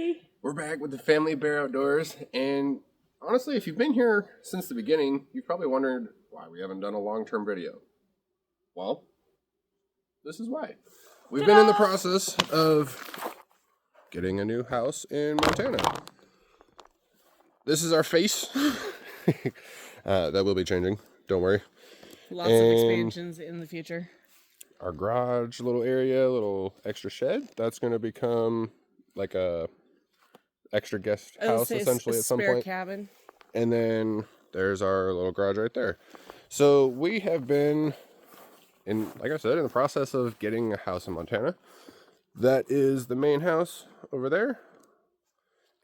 everybody. We're back with the Family Bear Outdoors, and honestly, if you've been here since the beginning, you've probably wondered why we haven't done a long-term video. Well, this is why. We've been in the process of getting a new house in Montana. This is our face. That will be changing, don't worry. Lots of expansions in the future. Our garage little area, little extra shed, that's going to become like a extra guest house essentially at some point. Cabin. And then there's our little garage right there. So we have been like I said, in the process of getting a house in Montana. That is the main house over there.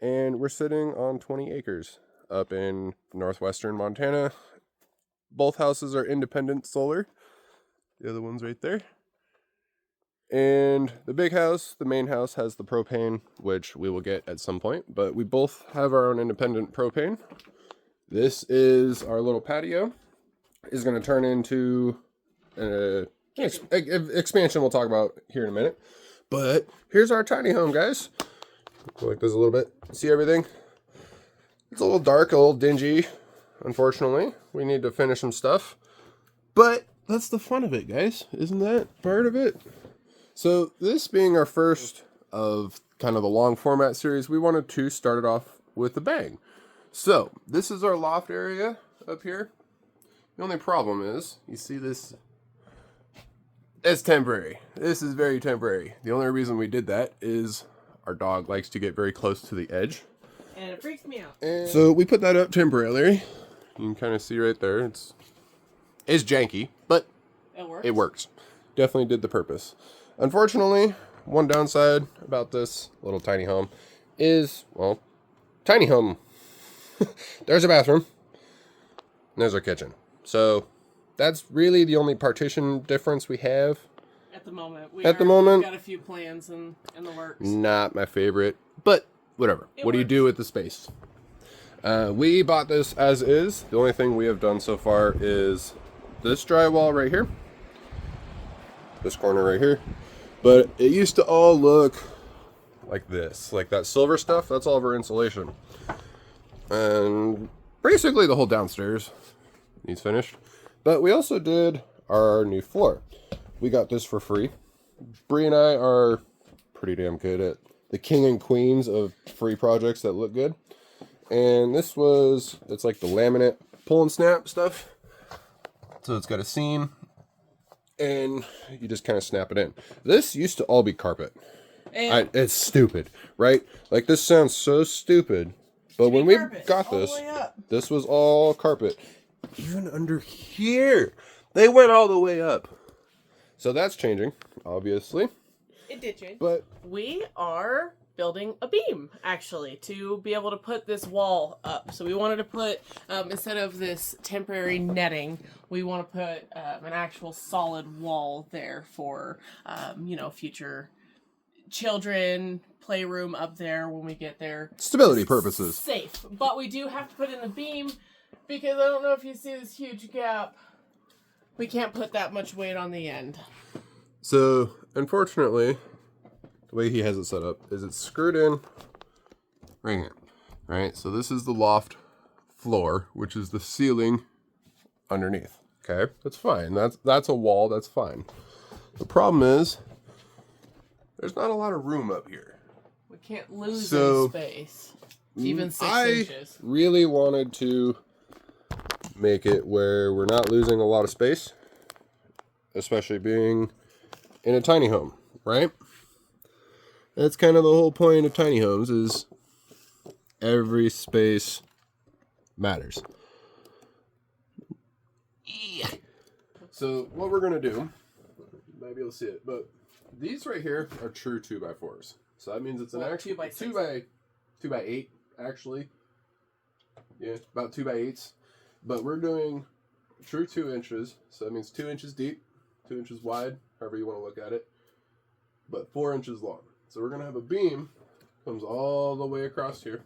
And we're sitting on 20 acres up in northwestern Montana. Both houses are independent solar. The other one's right there. And the big house, the main house, has the propane, which we will get at some point. But we both have our own independent propane. This is our little patio. Is going to turn into an expansion we'll talk about here in a minute. But here's our tiny home, guys. Go like this a little bit. See everything? It's a little dark, a little dingy. Unfortunately, we need to finish some stuff. But that's the fun of it, guys. Isn't that part of it? So this being our first of kind of the long format series, we wanted to start it off with a bang. So this is our loft area up here. The only problem is, you see this, it's temporary. This is very temporary. The only reason we did that is our dog likes to get very close to the edge. And it freaks me out. And so we put that up temporarily. You can kind of see right there. It's janky, but it works. Definitely did the purpose. Unfortunately, one downside about this little tiny home is, well, tiny home. There's a bathroom. And there's our kitchen. So that's really the only partition difference we have. At the moment. We've got a few plans in the works. Not my favorite, but whatever. What do you do with the space? We bought this as is. The only thing we have done so far is this drywall right here. This corner right here. But it used to all look like this. Like that silver stuff, that's all of our insulation. And basically the whole downstairs needs finished. But we also did our new floor. We got this for free. Bree and I are pretty damn good at the king and queens of free projects that look good. And this was, it's like the laminate pull and snap stuff. So it's got a seam. And you just kind of snap it in. This used to all be carpet. It's stupid, right? Like, this sounds so stupid. But when we got this was all carpet. Even under here. They went all the way up. So that's changing, obviously. It did change. But we are building a beam, actually, to be able to put this wall up. So we wanted to put, instead of this temporary netting, we want to put an actual solid wall there for, future children, playroom up there when we get there. Stability purposes. Safe. But we do have to put in the beam because I don't know if you see this huge gap. We can't put that much weight on the end. So, unfortunately, the way he has it set up is it's screwed in right here. Right? So this is the loft floor, which is the ceiling underneath. Okay? That's fine. That's a wall. That's fine. The problem is there's not a lot of room up here. We can't lose any space. Even 6 inches. I really wanted to make it where we're not losing a lot of space, especially being in a tiny home, right? That's kind of the whole point of tiny homes, is every space matters. Yeah. So what we're going to do, you might be able to see it, but these right here are true 2x4s. So that means it's an actual 2 by 8, actually. Yeah, about 2 by 8s. But we're doing true 2 inches. So that means 2 inches deep, 2 inches wide, however you want to look at it. But 4 inches long. So we're going to have a beam comes all the way across here.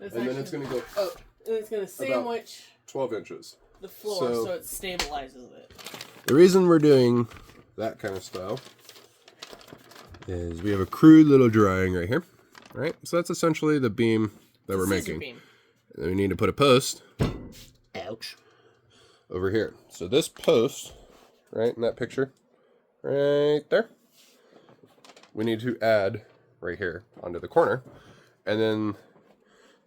And then it's going to go up. And it's going to sandwich 12 inches. the floor so it stabilizes it. The reason we're doing that kind of style is we have a crude little drawing right here. right? So that's essentially the beam that we're Scissor making. beam. And then we need to put a post. Ouch. Over here. So this post, right in that picture, right there, we need to add right here onto the corner. And then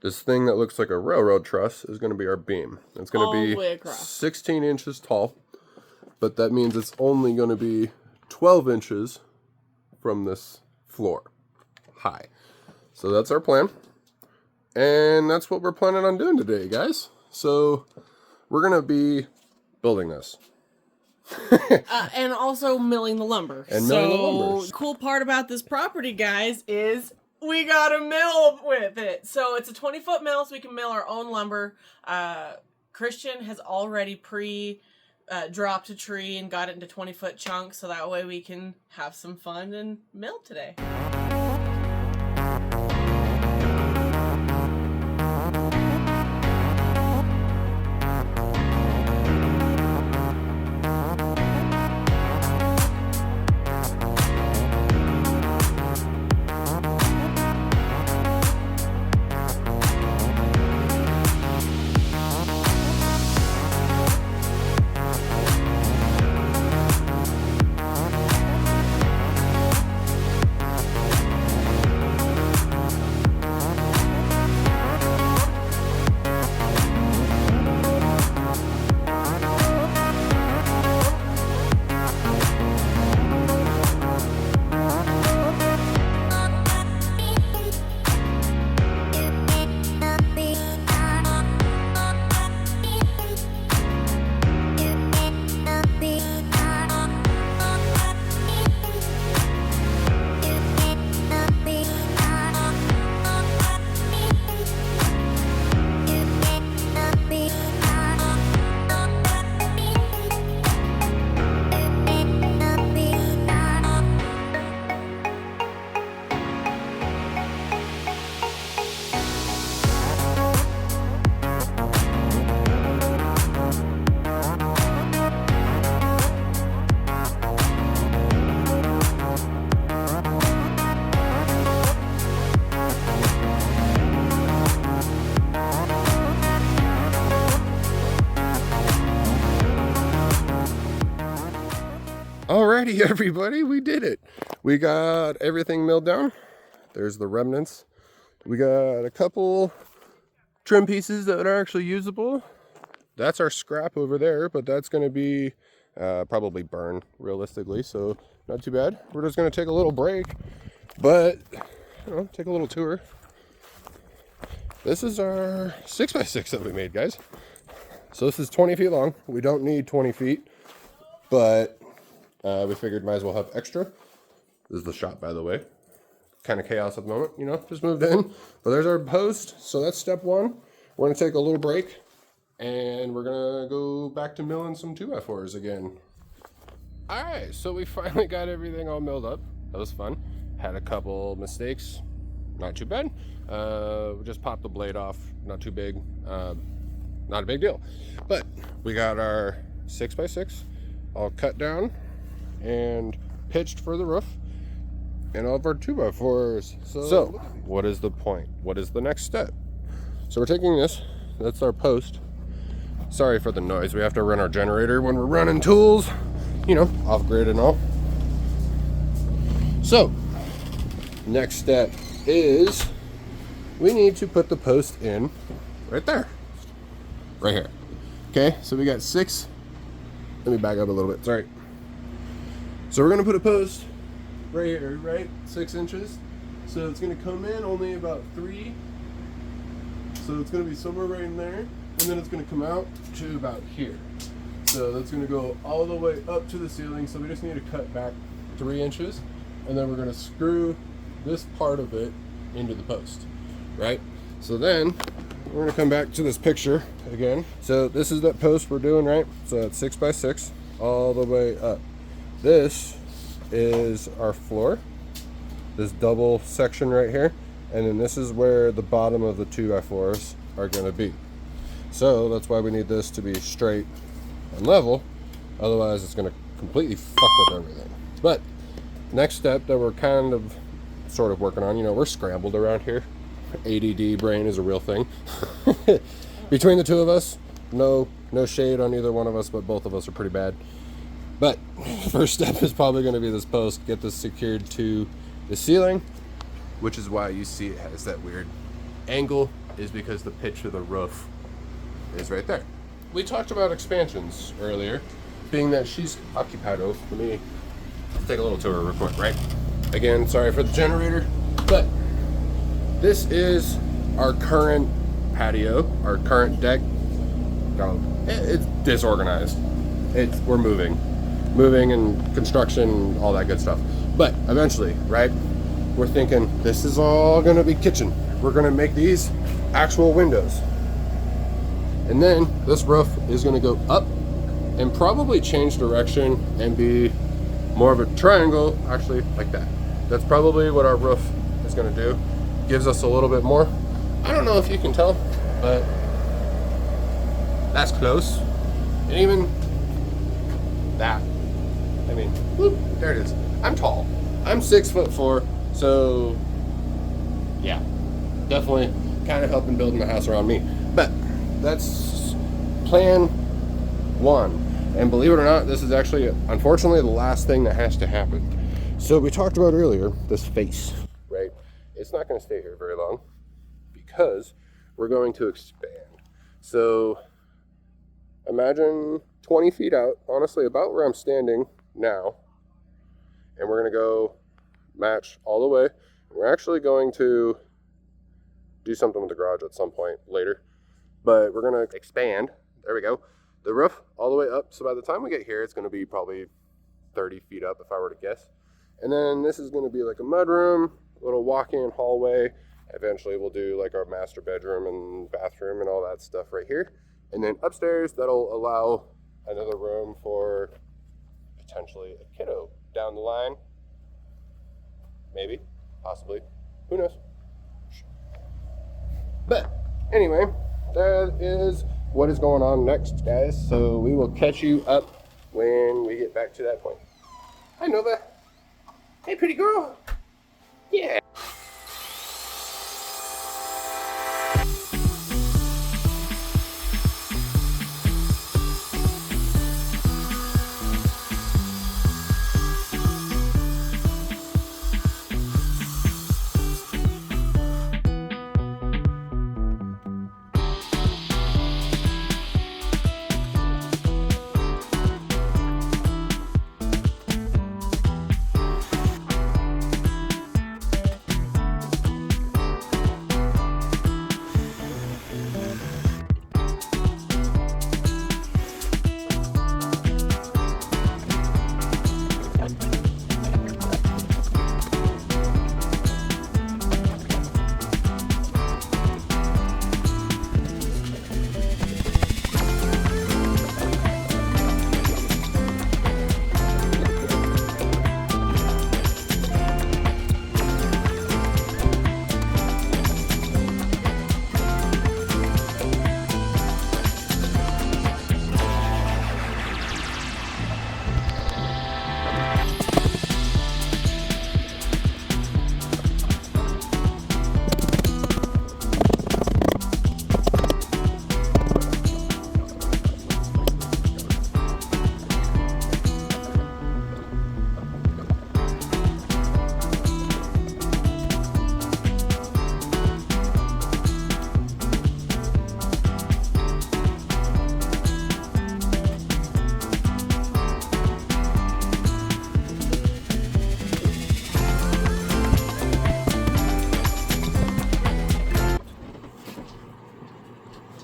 this thing that looks like a railroad truss is going to be our beam. It's going All the to way be across. 16 inches tall, but that means it's only going to be 12 inches from this floor high. So that's our plan. And that's what we're planning on doing today, guys. So we're going to be building this. And also milling the lumber. And milling the lumber. The cool part about this property, guys, is we got a mill with it. So it's a 20-foot mill, so we can mill our own lumber. Christian has already dropped a tree and got it into 20-foot chunks, so that way we can have some fun and mill today. Alrighty, everybody, we did it. We got everything milled down. There's the remnants. We got a couple trim pieces that are actually usable. That's our scrap over there, but that's going to be probably burn realistically, so not too bad. We're just going to take a little break, but take a little tour. This is our 6x6 that we made, guys. So this is 20 feet long. We don't need 20 feet, but we figured might as well have extra. This is the shop, by the way. Kind of chaos at the moment, just moved in. But there's our post. So that's step one. We're going to take a little break, and we're going to go back to milling some 2x4s again. All right, so we finally got everything all milled up. That was fun. Had a couple mistakes. Not too bad. We just popped the blade off. Not too big. Not a big deal. But we got our 6x6 all cut down and pitched for the roof, and all of our 2x4s. So what is the point? What is the next step? So we're taking this. That's our post. Sorry for the noise. We have to run our generator when we're running tools, off grid and all. So next step is we need to put the post in right there, right here. Okay, so we got 6. Let me back up a little bit. Sorry. So we're gonna put a post right here, right? 6 inches. So it's gonna come in only about 3. So it's gonna be somewhere right in there, and then it's gonna come out to about here. So that's gonna go all the way up to the ceiling. So we just need to cut back 3 inches, and then we're gonna screw this part of it into the post, right? So then we're gonna come back to this picture again. So this is that post we're doing, right? So it's 6x6 all the way up. This is our floor, this double section right here, and then this is where the bottom of the 2x4s are going to be. So that's why we need this to be straight and level, otherwise it's going to completely fuck with everything. But next step that we're kind of sort of working on. You know, we're scrambled around here. ADD brain is a real thing. Between the two of us, no shade on either one of us, but both of us are pretty bad. But first step is probably going to be this post. Get this secured to the ceiling, which is why you see it has that weird angle, is because the pitch of the roof is right there. We talked about expansions earlier, being that she's occupied. Let me take a little tour real quick, right? Again, sorry for the generator, but this is our current patio, our current deck. It's disorganized. We're moving and construction, all that good stuff. But eventually, right, we're thinking this is all gonna be kitchen. We're gonna make these actual windows. And then this roof is gonna go up and probably change direction and be more of a triangle, actually like that. That's probably what our roof is gonna do. Gives us a little bit more. I don't know if you can tell, but that's close. And even that, I mean, whoop, there it is. I'm tall. I'm 6'4", so yeah, definitely kind of helping building the house around me. But that's plan one. And believe it or not, this is actually, unfortunately, the last thing that has to happen. So we talked about earlier, this face, right? It's not going to stay here very long because we're going to expand. So imagine 20 feet out, honestly, about where I'm standing now. And we're going to go match all the way. We're actually going to do something with the garage at some point later. But we're going to expand. There we go. The roof all the way up. So by the time we get here, it's going to be probably 30 feet up if I were to guess. And then this is going to be like a mudroom, little walk-in hallway. Eventually we'll do like our master bedroom and bathroom and all that stuff right here. And then upstairs, that'll allow another room for potentially a kiddo down the line. Maybe, possibly, who knows? But anyway, that is what is going on next, guys. So we will catch you up when we get back to that point. Hi, Nova. Hey, pretty girl. Yeah.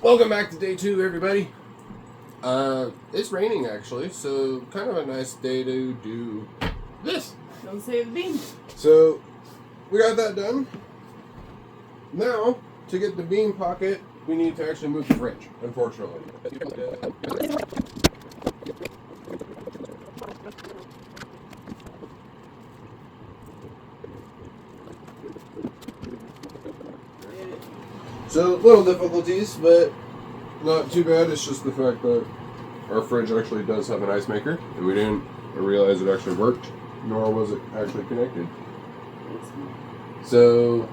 Welcome back to day 2, everybody. It's raining actually, so kind of a nice day to do this. Don't say the beam. So we got that done. Now, to get the beam pocket, we need to actually move the fridge, unfortunately. So, little difficulties, but not too bad. It's just the fact that our fridge actually does have an ice maker, and we didn't realize it actually worked, nor was it actually connected. So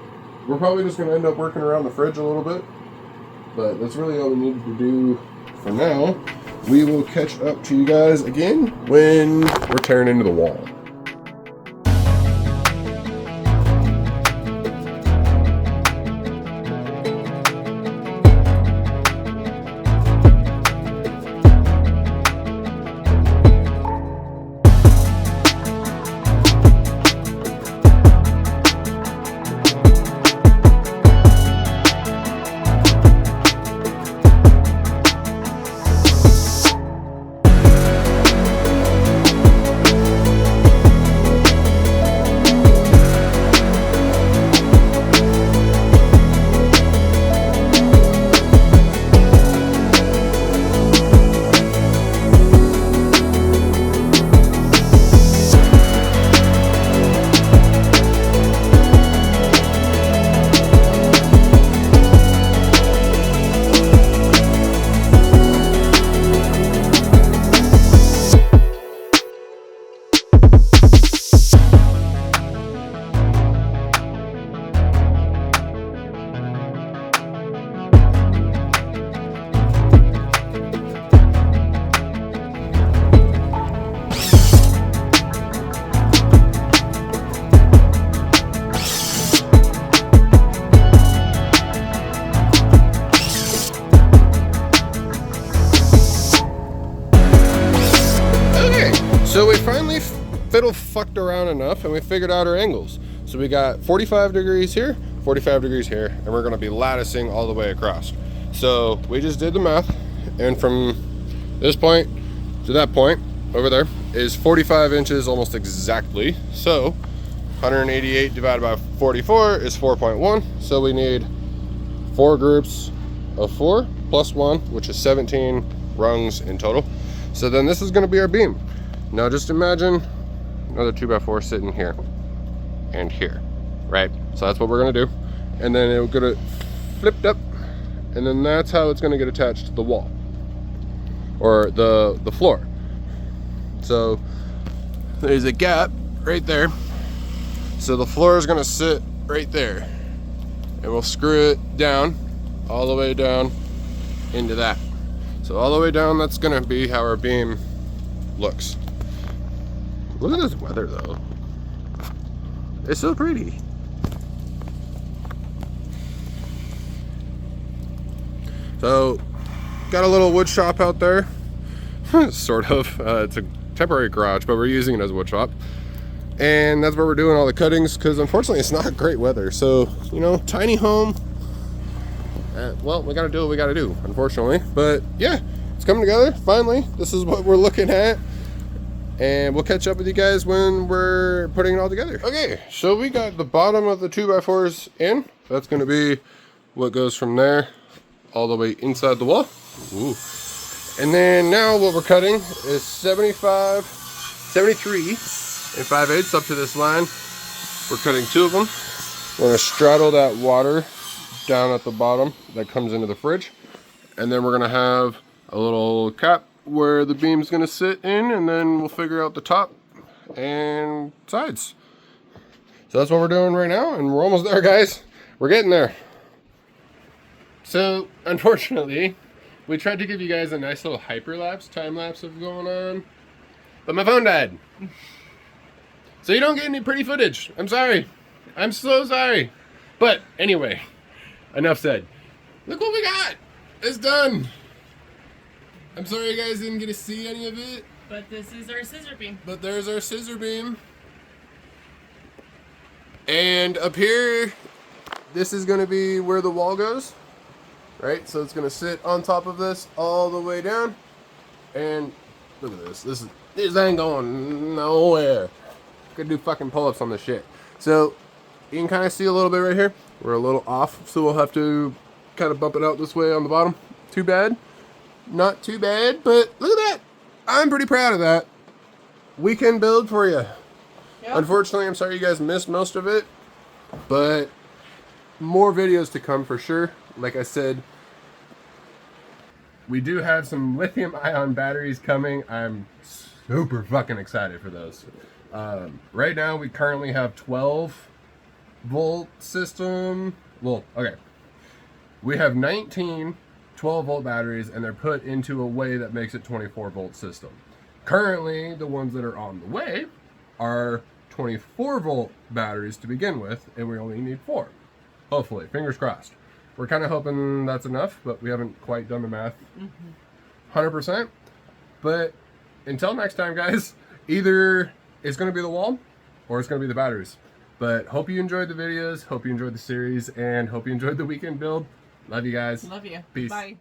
we're probably just going to end up working around the fridge a little bit, but that's really all we needed to do for now. We will catch up to you guys again when we're tearing into the wall. So we finally fucked around enough and we figured out our angles. So we got 45 degrees here, 45 degrees here, and we're gonna be latticing all the way across. So we just did the math, and from this point to that point over there is 45 inches almost exactly. So 188 divided by 44 is 4.1. So we need 4 groups of 4 plus 1, which is 17 rungs in total. So then this is gonna be our beam. Now just imagine another 2x4 sitting here and here, right? So that's what we're gonna do. And then it'll get it flipped up, and then that's how it's gonna get attached to the wall or the floor. So there's a gap right there. So the floor is gonna sit right there, and we'll screw it down, all the way down into that. So all the way down, that's gonna be how our beam looks. Look at this weather though. It's so pretty. So, got a little wood shop out there. Sort of. It's a temporary garage, but we're using it as a wood shop. And that's where we're doing all the cuttings, because unfortunately it's not great weather. So, you know, tiny home. Well, we gotta do what we gotta do, unfortunately. But yeah, it's coming together, finally. This is what we're looking at. And we'll catch up with you guys when we're putting it all together. Okay, so we got the bottom of the 2x4s in. That's gonna be what goes from there all the way inside the wall. Ooh. And then now what we're cutting is 73 and 5/8 up to this line. We're cutting 2 of them. We're gonna straddle that water down at the bottom that comes into the fridge. And then we're gonna have a little cap where the beam's gonna sit in, and then we'll figure out the top and sides. So that's what we're doing right now, and we're almost there, guys. We're getting there. So unfortunately, we tried to give you guys a nice little hyperlapse, time lapse of going on, but my phone died. So you don't get any pretty footage. I'm sorry. I'm so sorry. But anyway, enough said. Look what we got. It's done. I'm sorry you guys didn't get to see any of it. But this is our scissor beam. But there's our scissor beam. And up here, this is going to be where the wall goes. Right? So it's going to sit on top of this all the way down. And look at this. This ain't going nowhere. Could do fucking pull-ups on this shit. So you can kind of see a little bit right here. We're a little off, so we'll have to kind of bump it out this way on the bottom. Too bad. Not too bad, but look at that. I'm pretty proud of that. We can build for you. Yep. Unfortunately, I'm sorry you guys missed most of it, but more videos to come for sure. Like I said, we do have some lithium-ion batteries coming. I'm super fucking excited for those. Right now, we currently have 12 volt system. Well, okay. We have 19 12-volt batteries, and they're put into a way that makes it 24-volt system. Currently, the ones that are on the way are 24-volt batteries to begin with, and we only need 4. Hopefully, fingers crossed. We're kind of hoping that's enough, but we haven't quite done the math 100%. But until next time, guys, either it's going to be the wall or it's going to be the batteries. But hope you enjoyed the videos, hope you enjoyed the series, and hope you enjoyed the weekend build. Love you guys. Love you. Peace. Bye.